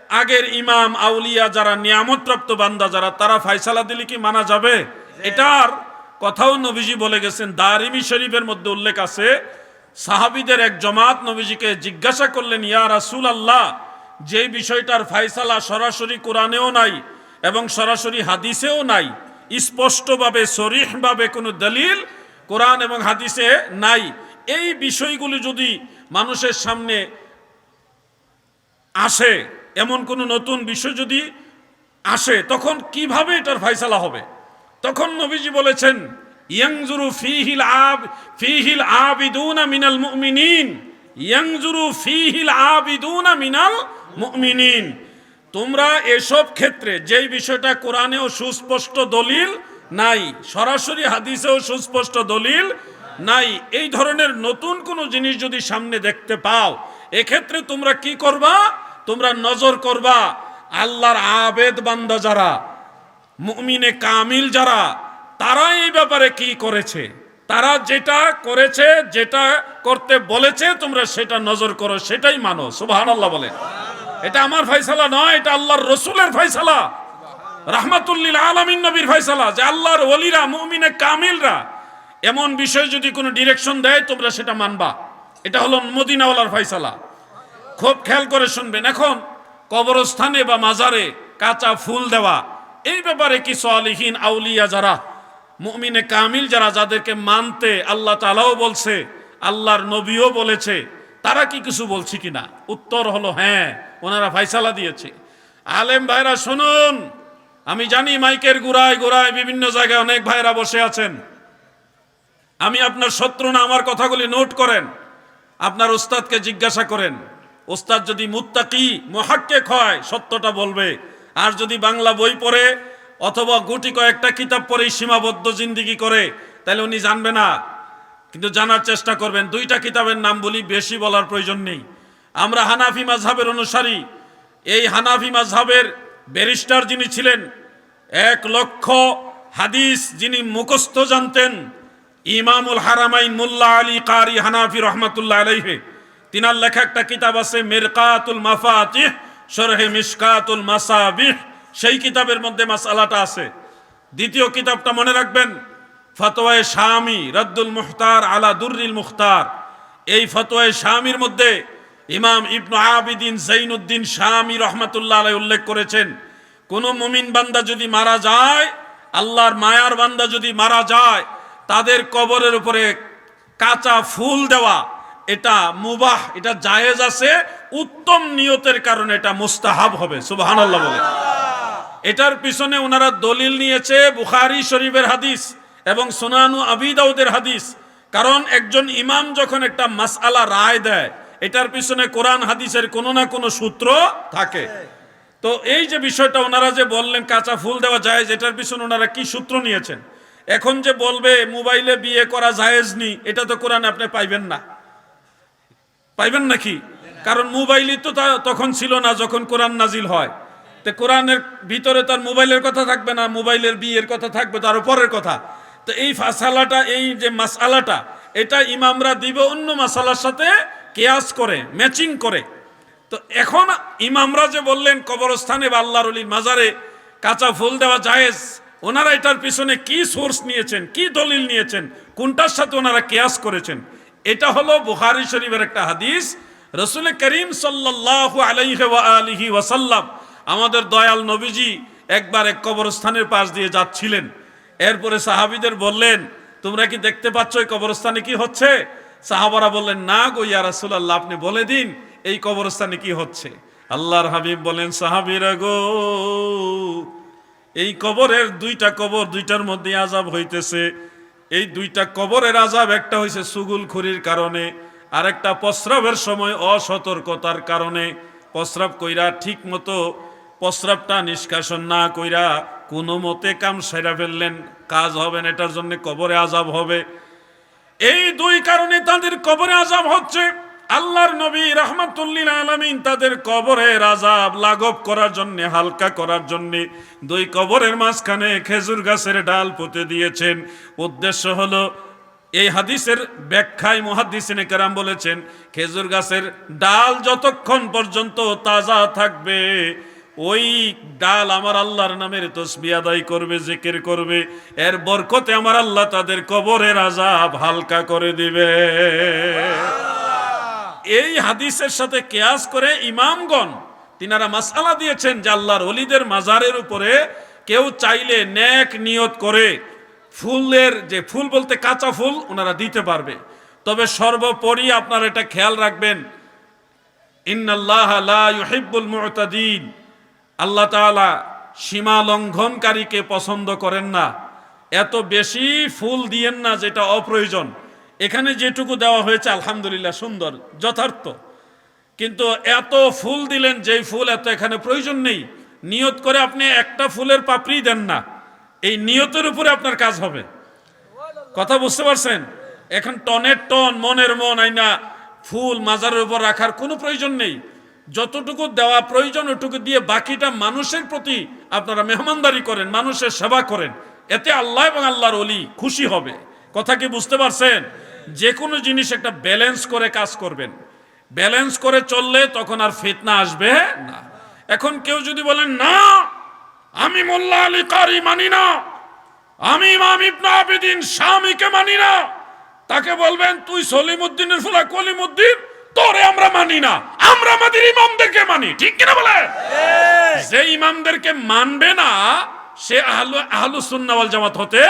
আগের ইমাম আউলিয়া যারা নিয়ামতপ্রাপ্ত বান্দা যারা তারা ফয়সালা দিলে কি মানা যাবে? এটার কথাও নবীজি বলে গেছেন। দারিমি শরীফের মধ্যে উল্লেখ আছে, সাহাবীদের এক জমাত নবীজিকে জিজ্ঞাসা করলেন, ইয়া রাসূলুল্লাহ, যে বিষয়টার ফয়সালা সরাসরি কোরআনেও নাই এবং সরাসরি হাদিসেও নাই, স্পষ্টভাবে সরিহভাবে কোনো দলিল কোরআন এবং হাদিসে নাই, এই বিষয়গুলি যদি মানুষের সামনে আসে, এমন কোনো নতুন বিষয় যদি আসে, তখন কিভাবে এটার ফয়সালা হবে? তখন নবীজি বলেছেন, ইয়ানজুরু ফীহিল আবিদুনা মিনাল মুমিনিন, ইয়ানজুরু ফীহিল আবিদুনা মিনাল মুমিনিন। তোমরা এসব ক্ষেত্রে যেই বিষয়টা কোরআনেও সুস্পষ্ট দলিল নাই, সরাসরি হাদিসেও সুস্পষ্ট দলিল নাই, এই ধরনের নতুন কোনো জিনিস যদি সামনে দেখতে পাও, এক্ষেত্রে তোমরা কি করবা? তোমরা নজর করবা আল্লাহর আবেদ বান্দা যারা, মুমিনে কামিল যারা, তারা এই ব্যাপারে কি করেছে, তারা যেটা করেছে, যেটা করতে বলেছে, তোমরা সেটা নজর করো, সেটাই মানো। সুবহানাল্লাহ বলে। এটা আমার ফয়সালা নয়, এটা আল্লাহর রসুলের ফয়সালা, রাহমাতুল লিল আলামিন নবীর ফয়সালা, যে আল্লাহর ওলিরা, মুমিনে কামিলরা এমন বিষয় যদি কোনো ডিরেকশন দেয়, তোমরা সেটা মানবা। এটা হলো মদিনাওয়ালার ফয়সালা। খুব খেয়াল করে শুনবেন। এখন কবরস্থানে বা মাজারে কাঁচা ফুল দেওয়া, এই ব্যাপারে কি সালিহিন আউলিয়া যারা, মুমিনে কামিল যারা, যাদেরকে মানতে আল্লাহ তাআলাও বলছে, আল্লাহর নবীও বলেছে, তারা কি কিছু বলছে কিনা? উত্তর হলো হ্যাঁ, ওনারা ফয়সালা দিয়েছে। আলেম ভাইরা শুনুন, আমি জানি মাইকের গোড়ায় গোড়ায় বিভিন্ন জায়গায় অনেক ভাইরা বসে আছেন। আমি আপনার শত্রু না, আমার কথাগুলি নোট করেন, আপনার উস্তাদকে জিজ্ঞাসা করেন। উস্তাদ যদি মুত্তাকি মুহাক্কিক হয়, সত্যটা বলবে। আর যদি বাংলা বই পড়ে অথবা গুটি কয়েকটা কিতাব পড়ে সীমাবদ্ধ জিন্দিগি করে, তাহলে উনি জানবে না। কিন্তু জানার চেষ্টা করবেন। দুইটা কিতাবের নাম বলি, বেশি বলার প্রয়োজন নেই। আমরা হানাফি মাযহাবের অনুসারী। এই হানাফি মাযহাবের ব্যারিস্টার যিনি ছিলেন, 1 লক্ষ হাদিস যিনি মুখস্থ জানতেন, ইমামুল হারামাইন মুল্লা আলী কারি হানাফি রহমাতুল্লাহ আলাইহি, তিনার লেখা একটা কিতাব আছে মিরকাতুল মাফাতিহ শরহে মিশকাতুল মাসাবিহ। সেই কিতাবের মধ্যে মাসআলাটা আছে। দ্বিতীয় কিতাবটা মনে রাখবেন, ফতোয়ায়ে শামি রদ্দুল মুখতার আলা দুররিল মুখতার। এই ফতোয়ায়ে শামির মধ্যে ইমাম ইবনু আবিদিন জাইনুদ্দিন শামি রহমাতুল্লাহ আলাইহি উল্লেখ করেছেন, কোন মুমিন বান্দা যদি মারা যায়, আল্লাহর মায়ার বান্দা যদি মারা যায়, তাদের কবরের উপরে কাঁচা ফুল দেওয়া এটা মুবাহ, এটা জায়েজ আছে। উত্তম নিয়তের কারণে এটা মুস্তাহাব হবে। সুবহানাল্লাহ বলে। এটার পিছনে ওনারা দলিল নিয়েছে বুখারী শরীফের হাদিস এবং সুনানু আবি দাউদের হাদিস। কারণ একজন ইমাম যখন একটা মাসআলা রায় দেয়, এটার পিছনে কোরআন হাদিসের কোনো না কোনো সূত্র থাকে। তো এই যে বিষয়টা ওনারা যে বললেন কাঁচা ফুল দেওয়া জায়েজ, এটার পিছনে ওনারা কি সূত্র নিয়েছেন? এখন যে বলবে মোবাইলে বিয়ে করা জায়েজ নি, এটা তো কোরআনে আপনি পাইবেন না। পাইবেন নাকি? কারণ মোবাইলই তো তখন ছিল না যখন কোরআন নাজিল হয়। তো কোরআনের ভিতরে তার মোবাইলের কথা থাকবে না, মোবাইলের বিয়ের কথা থাকবে তার পরের কথা। তো এই ফাসালাটা, এই যে মাসআলাটা, এটা ইমামরা দিবে অন্য মাসালার সাথে কিয়াস করে, ম্যাচিং করে। তো এখন ইমামরা যে বললেন কবরস্থানে বা আল্লাহর ওলির মাজারে কাঁচা ফুল দেওয়া জায়েজ, ওনারা এটার পিছনে কি সোর্স নিয়েছেন, কি দলিল নিয়েছেন, কোনটার সাথে ওনারা কিয়াস করেছেন? এটা হলো বুখারী শরীফের একটা হাদিস। রাসূল করিম সাল্লাল্লাহু আলাইহি ওয়া আলিহি ওয়াসাল্লাম, আমাদের দয়াল নবীজি একবার এক কবরস্থানের পাশ দিয়ে যাচ্ছিলেন। এরপরে সাহাবীদের বললেন, তোমরা কি দেখতে পাচ্ছ এই কবরস্থানে কি হচ্ছে? সাহাবারা বললেন, না গো ইয়া রাসূলুল্লাহ, আপনি বলে দিন এই কবরস্থানে কি হচ্ছে। আল্লাহর হাবিব বলেন, সাহাবীরা গো, এই কবরের দুইটা কবর, দুইটার মধ্যে আযাব হইতেছে। এই দুইটা কবরের আযাব, একটা হইছে সুগুলখুরির কারণে, আর একটা প্রস্রাবের সময় অসতর্কতার কারণে। প্রস্রাব কইরা ঠিক মতো প্রস্রাবটা নিষ্কাশন না কইরা কোনো মতে কাম সেরা ফেললেন, কাজ হবে না, এটার জন্য কবরে আযাব হবে। এই দুই কারণে তাদের কবরে আযাব হচ্ছে। আল্লাহর নবী রাহমাতুল লিল আলামিন তাদের কবরের আযাব লাঘব করার জন্য, হালকা করার জন্য দুই কবরের মাঝখানে খেজুর গাছের ডাল পুঁতে দিয়েছেন। উদ্দেশ্য হলো এই হাদিসের ব্যাখ্যায় মুহাদ্দিসিনে কেরাম বলেছেন, খেজুর গাছের ডাল যতক্ষণ পর্যন্ত তাজা থাকবে, ওই ডাল আমার আল্লাহর নামের তাসবিহ আদায় করবে, জিকির করবে, এর বরকতে আমার আল্লাহ তাদের কবরের আযাব হালকা করে দিবে। এই হাদিসের সাথে কিয়াস করে ইমামগণ তিনারা মাসআলা দিয়েছেন যে আল্লাহর ওলিদের মাজারের উপরে কেউ চাইলে নেক নিয়ত করে ফুলের, যে ফুল বলতে কাঁচা ফুল, ওনারা দিতে পারবে। তবে সর্বোপরি আপনারা এটা খেয়াল রাখবেন, ইন্নাল্লাহা লা ইউহিব্বুল মুতাদিন, আল্লাহ তাআলা সীমা লঙ্ঘনকারীকে পছন্দ করেন না। এত বেশি ফুল দিয়েন না যেটা অপ্রয়োজন। এখানে যেটুকু দেওয়া হয়েছে আলহামদুলিল্লাহ সুন্দর, যথার্থ, কিন্তু এত ফুল দিলেন যেই ফুল এত এখানে প্রয়োজন নেই। নিয়ত করে আপনি একটা ফুলের পাপড়ি দেন না, এই নিয়তের উপরে আপনার কাজ হবে। কথা বুঝতে পারছেন? এখন টনের টন, মনের মন আইনা ফুল মাজারের উপর রাখার কোনো প্রয়োজন নেই। যতটুকু দেওয়া প্রয়োজন ওটুকু দিয়ে বাকিটা মানুষের প্রতি আপনারা মেহমানদারি করেন, মানুষের সেবা করেন, এতে আল্লাহ এবং আল্লাহর ওলি খুশি হবে। কথা কি বুঝতে পারছেন? যে কোনো জিনিস একটা ব্যালেন্স করে কাজ করবেন, ব্যালেন্স করে চললে তখন আর ফিতনা আসবে না। এখন কেউ যদি বলেন না আমি মোল্লা আলী কারি মানি না, আমি ইমাম ইবনে আবিদিন শামীকে মানি না, তাকে বলবেন তুই সলিমউদ্দিনের ফুলা কলিমউদ্দিন, তোরে আমরা মানি না, আমরা আমাদের ইমামদেরকে মানি। ঠিক কিনা বলে? যে ইমামদেরকে মানবে না সে আহলুস সুন্নাহ ওয়াল জামাত হতে